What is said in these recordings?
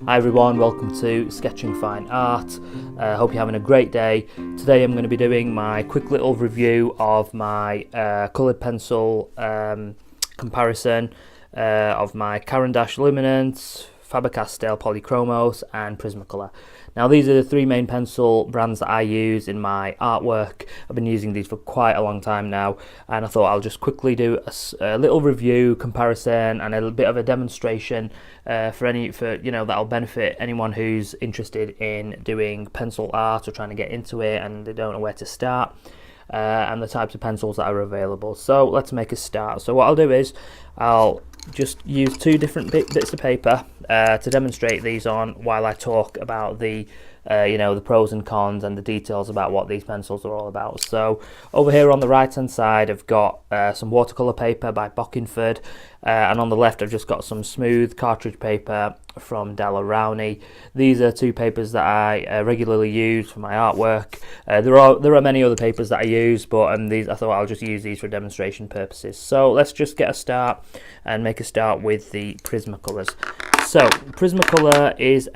Hi everyone, welcome to Sketching Fine Art. Hope you're having a great day. Today I'm going to be doing my quick little review of my coloured pencil comparison of my Carat Luminance, Faber Castel Polychromos and Prismacolor. Now these are the three main pencil brands that I use in my artwork. I've been using these for quite a long time now, and I thought I'll just quickly do a little review, comparison, and a little bit of a demonstration that'll benefit anyone who's interested in doing pencil art or trying to get into it and they don't know where to start. And the types of pencils that are available. So let's make a start. So what I'll do is I'll just use two different bits of paper to demonstrate these on while I talk about the pros and cons and the details about what these pencils are all about. So over here on the right hand side I've got some watercolour paper by Bockingford, and on the left I've just got some smooth cartridge paper from Dalla Rowney. These are two papers that I regularly use for my artwork. There are many other papers that I use, but I thought I'll just use these for demonstration purposes. So let's just get a start and make a start with the Prismacolors. So Prismacolor is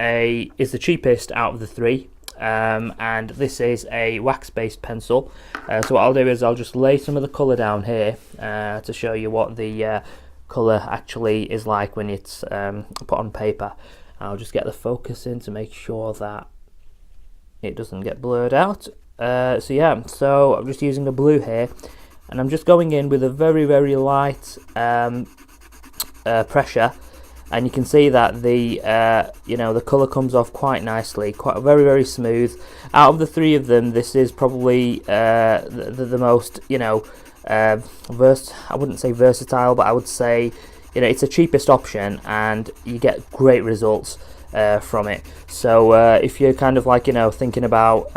the cheapest out of the three, and this is a wax-based pencil. So what I'll do is I'll just lay some of the colour down here to show you what the colour actually is like when it's put on paper. I'll just get the focus in to make sure that it doesn't get blurred out. So I'm just using the blue here, and I'm just going in with a very, very light pressure. And you can see that the colour comes off quite nicely, quite very, very smooth. Out of the three of them, this is probably the most, I wouldn't say versatile, but I would say, it's the cheapest option, and you get great results from it. So if you're kind of thinking about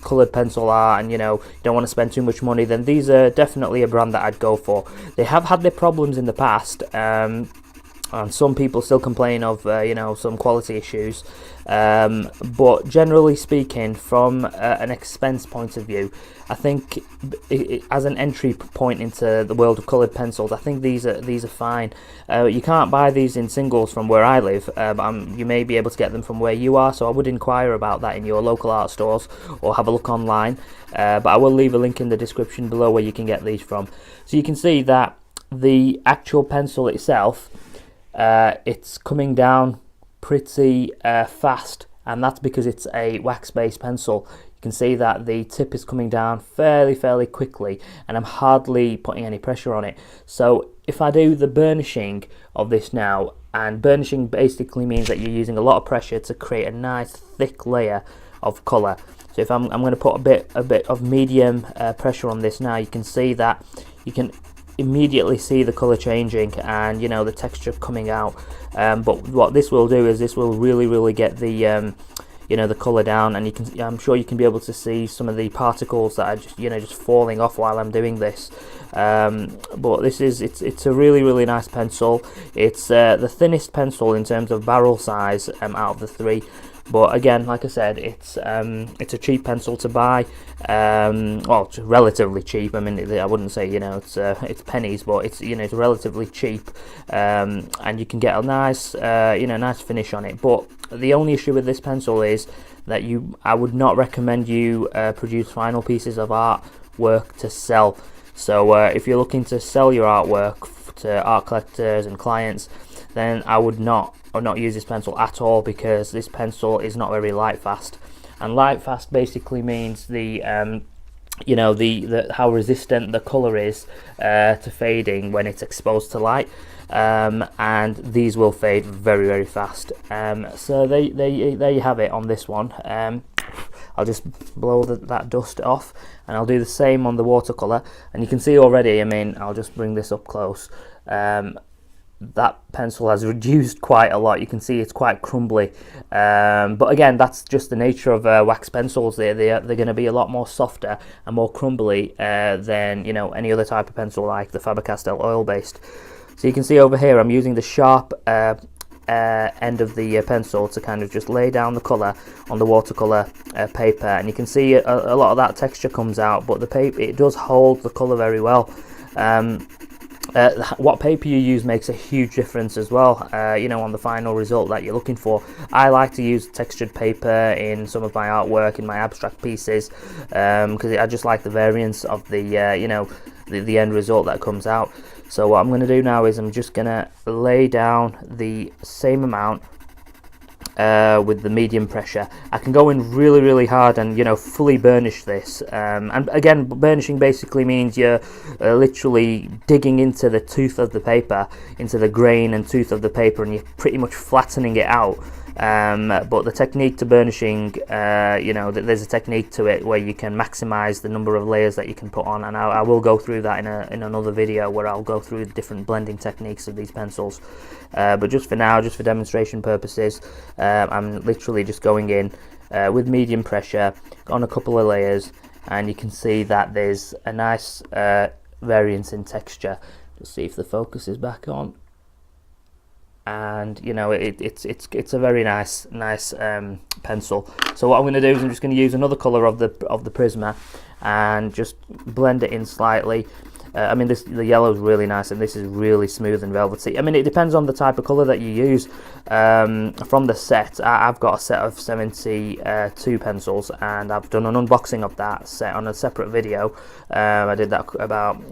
coloured pencil art and you don't want to spend too much money, then these are definitely a brand that I'd go for. They have had their problems in the past. And some people still complain of some quality issues, but generally speaking, from an expense point of view, I think as an entry point into the world of coloured pencils, I think these are fine. You can't buy these in singles from where I live, but you may be able to get them from where you are, so I would inquire about that in your local art stores or have a look online, but I will leave a link in the description below where you can get these from. So you can see that the actual pencil itself, it's coming down pretty fast, and that's because it's a wax-based pencil. You can see that the tip is coming down fairly quickly, and I'm hardly putting any pressure on it. So if I do the burnishing of this now, and burnishing basically means that you're using a lot of pressure to create a nice thick layer of colour. So if I'm going to put a bit of medium pressure on this now, you can see that you can immediately see the color changing and the texture coming out, but what this will do is this will really get the the color down, and I'm sure you can be able to see some of the particles that are just falling off while I'm doing this. But it's a really nice pencil. It's the thinnest pencil in terms of barrel size out of the three. But again, like I said, it's a cheap pencil to buy. Well, it's relatively cheap. I mean, I wouldn't say it's pennies, but it's it's relatively cheap, and you can get a nice nice finish on it. But the only issue with this pencil is that I would not recommend you produce final pieces of artwork to sell. So if you're looking to sell your artwork to art collectors and clients, then I would not use this pencil at all, because this pencil is not very light fast, and light fast basically means the how resistant the color is to fading when it's exposed to light, and these will fade very fast. So there you have it on this one. I'll just blow that dust off, and I'll do the same on the watercolor, and you can see already, I mean, I'll just bring this up close. That pencil has reduced quite a lot. You can see it's quite crumbly, but again, that's just the nature of wax pencils. They're going to be a lot more softer and more crumbly than any other type of pencil like the Faber Castell oil based. So you can see over here I'm using the sharp end of the pencil to kind of just lay down the colour on the watercolour paper, and you can see a lot of that texture comes out, but the paper, it does hold the colour very well. what paper you use makes a huge difference as well, you know, on the final result that you're looking for. I like to use textured paper in some of my artwork, in my abstract pieces, because I just like the variance of the, you know, the end result that comes out. So what I'm going to do now is I'm just going to lay down the same amount with the medium pressure. I can go in really hard and, you know, fully burnish this, and again, burnishing basically means you're literally digging into the tooth of the paper, into the grain and tooth of the paper, and you're pretty much flattening it out. But the technique to burnishing, you know, there's a technique to it where you can maximize the number of layers that you can put on, and I will go through that in another video where I'll go through the different blending techniques of these pencils. But just for now, just for demonstration purposes, I'm literally just going in with medium pressure on a couple of layers, and you can see that there's a nice variance in texture. Just see if the focus is back on. And you know, it's a very nice pencil. So what I'm going to do is I'm just going to use another color of the Prisma and just blend it in slightly. I mean, the yellow is really nice, and this is really smooth and velvety. I mean, it depends on the type of color that you use. From the set, I've got a set of 72 pencils, and I've done an unboxing of that set on a separate video. I did that about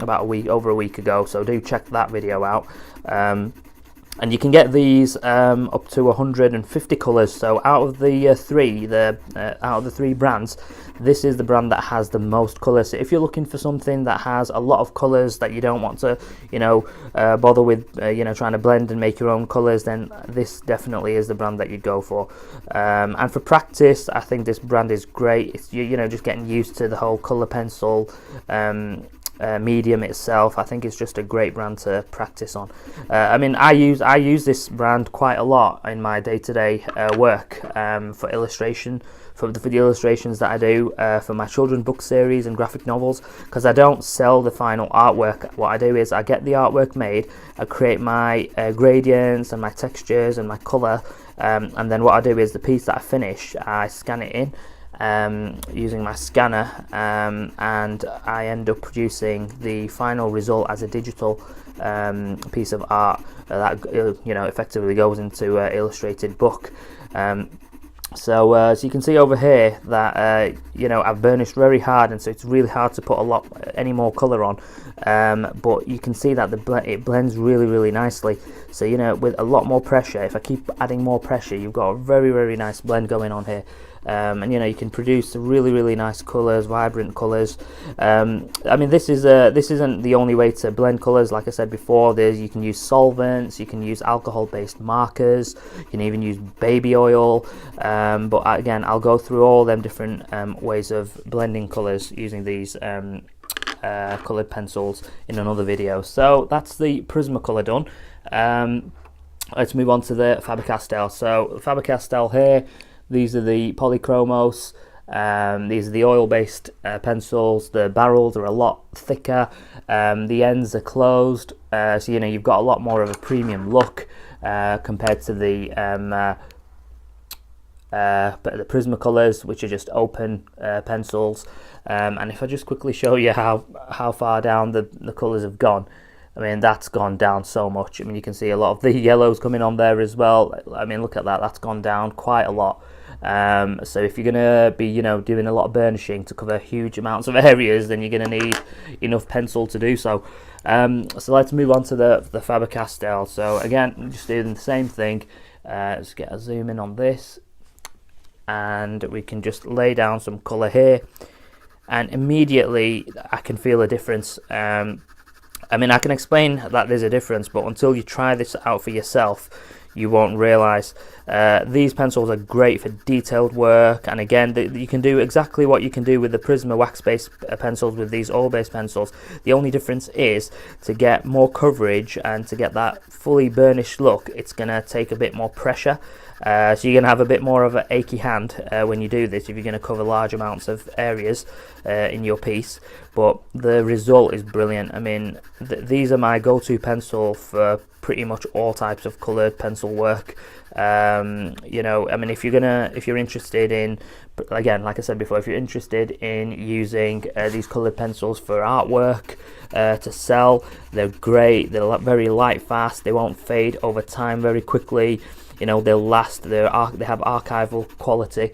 over a week ago, so do check that video out. And you can get these up to 150 colors. So out of the three brands, this is the brand that has the most colors. So if you're looking for something that has a lot of colors that you don't want to, you know, bother with, you know, trying to blend and make your own colors, then this definitely is the brand that you'd go for. And for practice, I think this brand is great. It's, you know, just getting used to the whole color pencil medium itself. I think it's just a great brand to practice on. I mean, I use this brand quite a lot in my day-to-day work for illustration, for the illustrations that I do for my children's book series and graphic novels, because I don't sell the final artwork. What I do is I get the artwork made, I create my gradients and my textures and my color, and then what I do is the piece that I finish, I scan it in using my scanner, and I end up producing the final result as a digital piece of art that, you know, effectively goes into an illustrated book. So you can see over here that you know, I've burnished very hard, and so it's really hard to put any more color on, but you can see that it blends really nicely. So, you know, with a lot more pressure, if I keep adding more pressure, you've got a very nice blend going on here. And you know, you can produce really nice colors, vibrant colors. I mean, this isn't the only way to blend colors. Like I said before, you can use solvents, you can use alcohol-based markers, you can even use baby oil. But again, I'll go through all them different ways of blending colors using these colored pencils in another video. So that's the Prismacolor done. Let's move on to the Faber-Castell. So Faber-Castell here. These are the Polychromos. These are the oil-based pencils. The barrels are a lot thicker. The ends are closed, so you know, you've got a lot more of a premium look compared to the Prismacolors, which are just open pencils. And if I just quickly show you how far down the colors have gone. I mean, that's gone down so much. I mean, you can see a lot of the yellows coming on there as well. I mean, look at that. That's gone down quite a lot. So if you're going to be, you know, doing a lot of burnishing to cover huge amounts of areas, then you're going to need enough pencil to do so. So let's move on to the Faber-Castell. So again, just doing the same thing. Let's get a zoom in on this. And we can just lay down some colour here. And immediately I can feel a difference. I mean, I can explain that there's a difference, but until you try this out for yourself, you won't realise. These pencils are great for detailed work, and again, you can do exactly what you can do with the Prisma wax-based pencils with these oil-based pencils. The only difference is to get more coverage and to get that fully burnished look, it's going to take a bit more pressure. So you're going to have a bit more of an achy hand when you do this if you're going to cover large amounts of areas in your piece, but the result is brilliant. I mean, these are my go-to pencil for pretty much all types of coloured pencil work. You know, I mean, if you're interested in, again, like I said before, if you're interested in using these coloured pencils for artwork to sell, they're great. They're very light, fast. They won't fade over time very quickly. You know, they'll last. They have archival quality.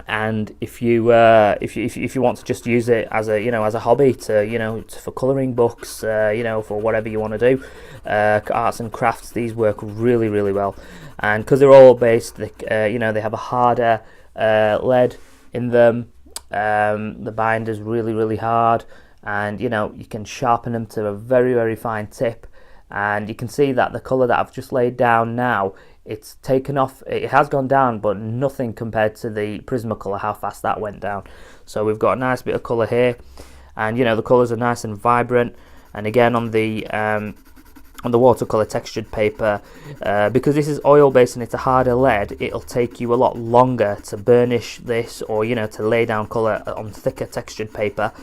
And if you want to just use it as a hobby for colouring books, for whatever you want to do, arts and crafts, these work really, really well. And because they're all based, they have a harder lead in them. The binder's really, really hard, and you can sharpen them to a very, very fine tip. And you can see that the colour that I've just laid down now, it's taken off, it has gone down, but nothing compared to the Prismacolor, how fast that went down. So we've got a nice bit of colour here, and the colours are nice and vibrant. And again, on the watercolor textured paper, because this is oil based and it's a harder lead, it'll take you a lot longer to burnish this, or to lay down colour on thicker textured paper,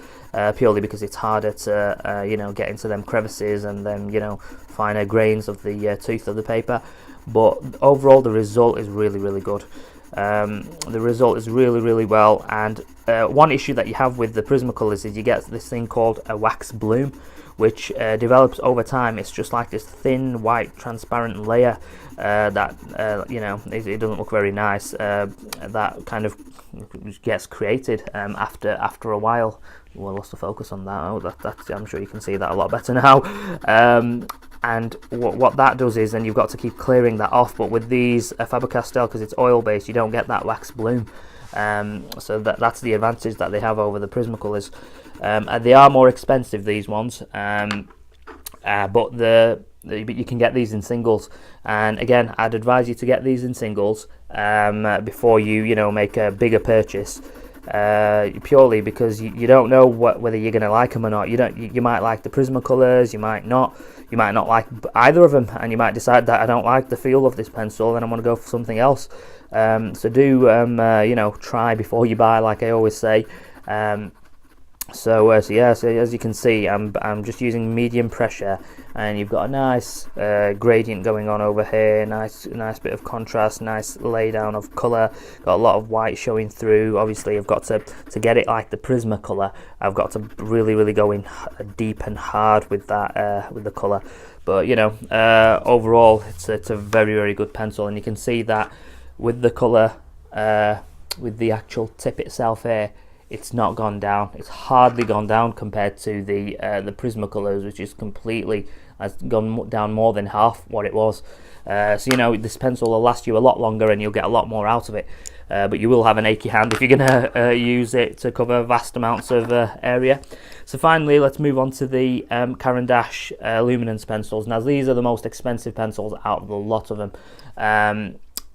purely because it's harder to get into them crevices and them finer grains of the tooth of the paper. But overall the result is really, really good. The result is really, really well. And one issue that you have with the Prismacolors is you get this thing called a wax bloom, which develops over time. It's just like this thin white transparent layer that it doesn't look very nice. That kind of gets created after a while. Well, lost the focus on that. Oh, that's I'm sure you can see that a lot better now. And what that does is, then you've got to keep clearing that off. But with these Faber-Castell, because it's oil based, you don't get that wax bloom. So that's the advantage that they have over the Prismacolors. And they are more expensive, these ones, but you can get these in singles. And again, I'd advise you to get these in singles before you make a bigger purchase, purely because you don't know whether you're going to like them or not. You might like the Prismacolors, you might not like either of them, and you might decide that I don't like the feel of this pencil and I want to go for something else. So do try before you buy, like I always say. So as you can see, I'm just using medium pressure, and you've got a nice gradient going on over here. Nice bit of contrast, nice lay down of colour. Got a lot of white showing through. Obviously, I've got to get it like the Prismacolor, I've got to really, really go in deep and hard with that with the colour. But overall, it's a very, very good pencil, and you can see that with the colour, with the actual tip itself here, it's not gone down. It's hardly gone down compared to the Prismacolors, which is has gone down more than half what it was. So this pencil will last you a lot longer, and you'll get a lot more out of it. But you will have an achy hand if you're gonna use it to cover vast amounts of area. So finally, let's move on to the Caran d'Ache Luminance pencils. Now these are the most expensive pencils out of the lot of them.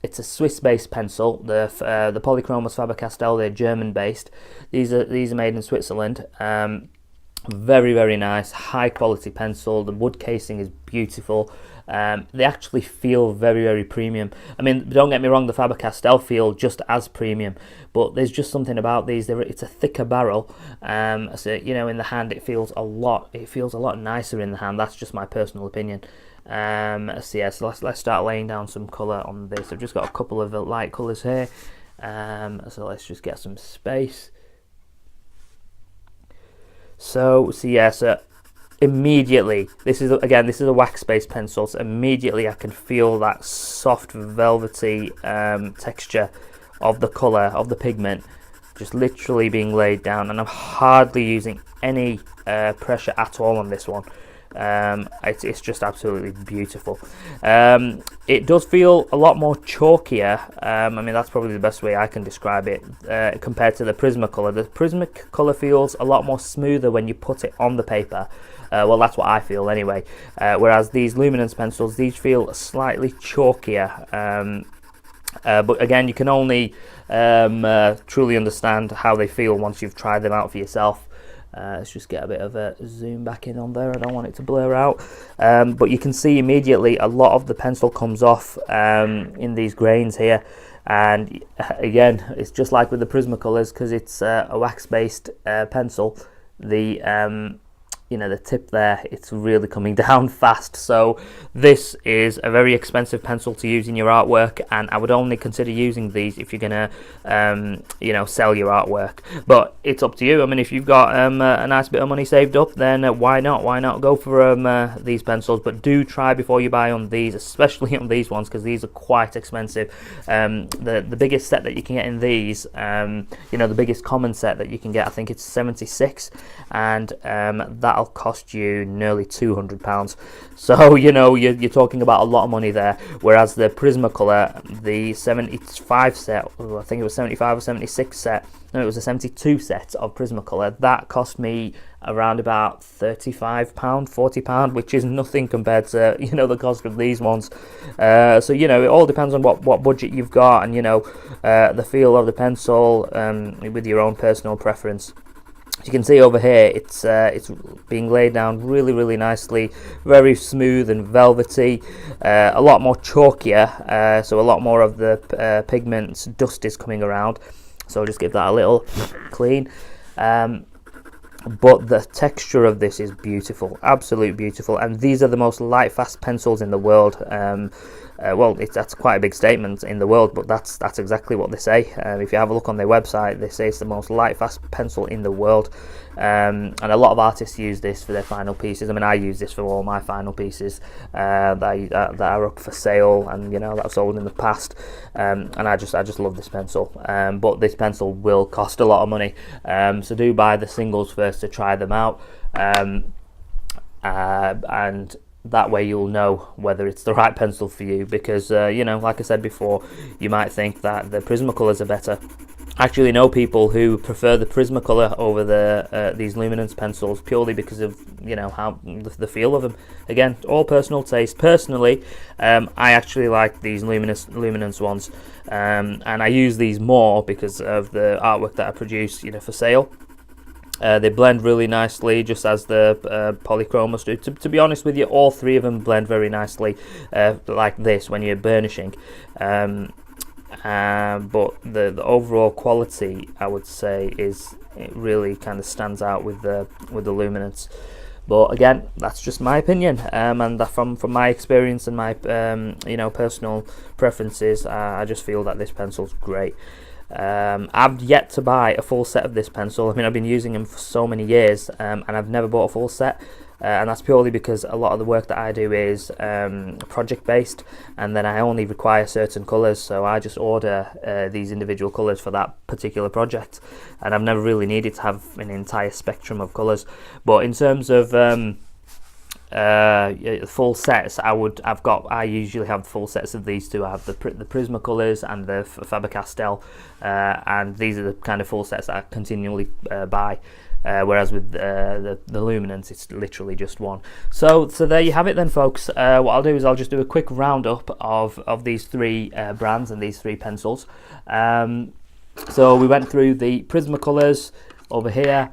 It's a Swiss-based pencil. The Polychromos Faber-Castell, they're German-based. These are made in Switzerland. Very, very nice, high-quality pencil. The wood casing is beautiful. They actually feel very, very premium. I mean, don't get me wrong, the Faber-Castell feel just as premium, but there's just something about these. It's a thicker barrel, so in the hand it feels a lot nicer in the hand. That's just my personal opinion. So let's start laying down some colour on this. I've just got a couple of light colours here, so let's just get some space. So immediately, this is a wax-based pencil, so immediately I can feel that soft velvety texture of the colour, of the pigment, just literally being laid down, and I'm hardly using any pressure at all on this one. It's just absolutely beautiful. It does feel a lot more chalkier. I mean, that's probably the best way I can describe it, compared to the Prismacolor. The Prismacolor feels a lot more smoother when you put it on the paper. Well, that's what I feel anyway. Whereas these Luminance pencils, these feel slightly chalkier. But again, you can only truly understand how they feel once you've tried them out for yourself. Let's just get a bit of a zoom back in on there. I don't want it to blur out, but you can see immediately a lot of the pencil comes off in these grains here. And again, it's just like with the Prismacolors, because it's a wax based pencil. The you know, the tip there, it's really coming down fast. So this is a very expensive pencil to use in your artwork, and I would only consider using these if you're gonna you know, sell your artwork. But it's up to you. I mean, if you've got a nice bit of money saved up, then why not go for these pencils. But do try before you buy on these, especially on these ones, because these are quite expensive. The biggest set that you can get in these, you know, the biggest common set that you can get, I think it's 76, and that'll cost you nearly £200. So you know, you're talking about a lot of money there. Whereas the Prismacolor, the 75 set, I think it was 75 or 76 set, no, it was a 72 set of Prismacolor, that cost me around about £35, £40, which is nothing compared to, you know, the cost of these ones. So you know, it all depends on what budget you've got, and you know, the feel of the pencil, with your own personal preference. As you can see over here, it's being laid down really nicely, very smooth and velvety, a lot more chalkier, so a lot more of the pigments dust is coming around. So just give that a little clean. But the texture of this is beautiful, absolute beautiful, and these are the most light fast pencils in the world. Well, that's quite a big statement, in the world, but that's exactly what they say. If you have a look on their website, they say it's the most light fast pencil in the world, and a lot of artists use this for their final pieces. I mean, I use this for all my final pieces that are up for sale, and you know, that I've sold in the past, and I just love this pencil. But this pencil will cost a lot of money, so do buy the singles first to try them out, and that way you'll know whether it's the right pencil for you, because you know, like I said before, you might think that the Prismacolors are better. I actually know people who prefer the Prismacolor over the these Luminance pencils, purely because of, you know, how the feel of them. Again, all personal taste. Personally, I actually like these Luminance ones, and I use these more because of the artwork that I produce, you know, for sale. They blend really nicely, just as the Polychromos do. To be honest with you, all three of them blend very nicely, like this, when you're burnishing. But the overall quality, I would say, it really kind of stands out with the Luminance. But again, that's just my opinion, and that from my experience and my you know, personal preferences, I just feel that this pencil's great. I've yet to buy a full set of this pencil. I mean, I've been using them for so many years, and I've never bought a full set, and that's purely because a lot of the work that I do is project based, and then I only require certain colours, so I just order these individual colours for that particular project, and I've never really needed to have an entire spectrum of colours. But in terms of full sets, I usually have full sets of these two. I have the Prismacolors and the Faber Castel, and these are the kind of full sets that I continually buy. Whereas with the Luminance, it's literally just one. So there you have it then, folks. What I'll do is I'll just do a quick roundup of these three brands and these three pencils. So we went through the Prismacolors over here.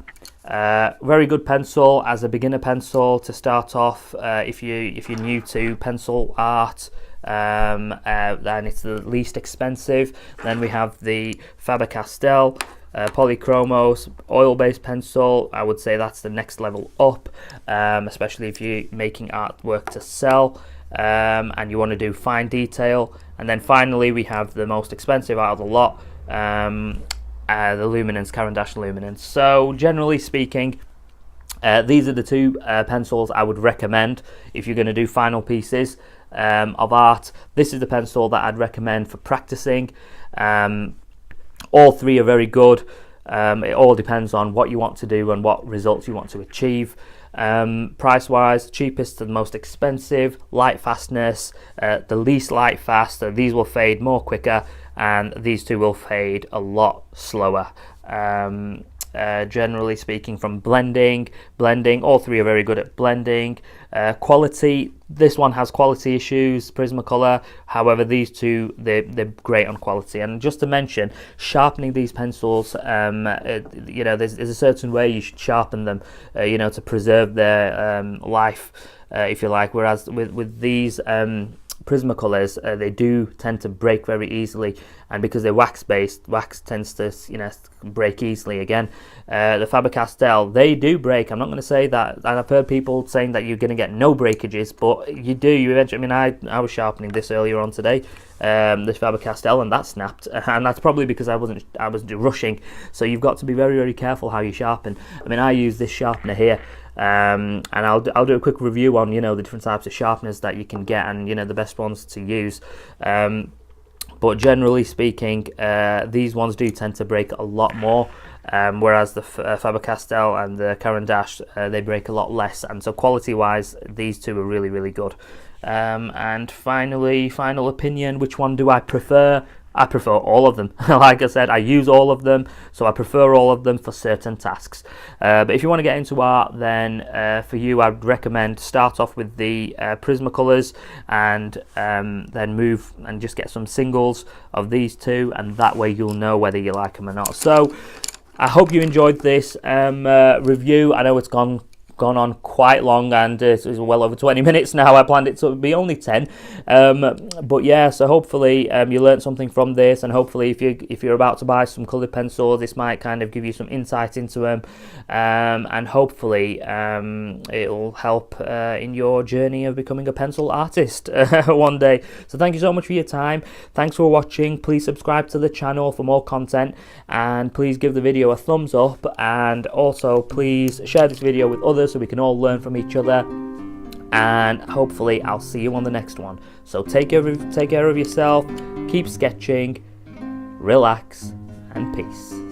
Very good pencil as a beginner pencil to start off. If you're new to pencil art, then it's the least expensive. Then we have the Faber Castel Polychromos oil-based pencil. I would say that's the next level up, especially if you're making artwork to sell, and you want to do fine detail. And then finally we have the most expensive out of the lot, the Luminance, Caran d'Ache Luminance. So generally speaking, these are the two pencils I would recommend if you're going to do final pieces of art. This is the pencil that I'd recommend for practicing. All three are very good. It all depends on what you want to do and what results you want to achieve. Price wise, cheapest to the most expensive. Light fastness, the least light fast. So these will fade more quicker, and these two will fade a lot slower. Generally speaking, from blending, all three are very good at blending. Quality, this one has quality issues, Prismacolor. However, these two, they're great on quality. And just to mention, sharpening these pencils, you know, there's a certain way you should sharpen them, you know, to preserve their life, if you like. Whereas with these Prismacolors, they do tend to break very easily, and because they're wax based, wax tends to, you know, break easily again. The Faber Castell, they do break. I'm not going to say that, and I've heard people saying that you're going to get no breakages, but you do. You eventually, I mean, I was sharpening this earlier on today, this Faber Castell, and that snapped, and that's probably because I was rushing. So you've got to be very, very careful how you sharpen. I mean, I use this sharpener here, and I'll do a quick review on, you know, the different types of sharpeners that you can get, and, you know, the best ones to use. But generally speaking, these ones do tend to break a lot more, whereas the Faber Castell and the Carat, they break a lot less, and so quality wise these two are really, really good. And finally, final opinion, which one do I prefer? I prefer all of them. Like I said, I use all of them, so I prefer all of them for certain tasks. But if you want to get into art, then for you, I'd recommend start off with the Prismacolors, and then move and just get some singles of these two, and that way you'll know whether you like them or not. So I hope you enjoyed this review. I know it's gone on quite long, and it's well over 20 minutes now. I planned it to be only 10, but yeah, so hopefully you learned something from this, and hopefully if you're about to buy some colored pencils, this might kind of give you some insight into them, and hopefully it'll help in your journey of becoming a pencil artist one day. So thank you so much for your time. Thanks for watching. Please subscribe to the channel for more content, and please give the video a thumbs up, and also please share this video with others so we can all learn from each other, and hopefully I'll see you on the next one. So take care of yourself, keep sketching, relax, and peace.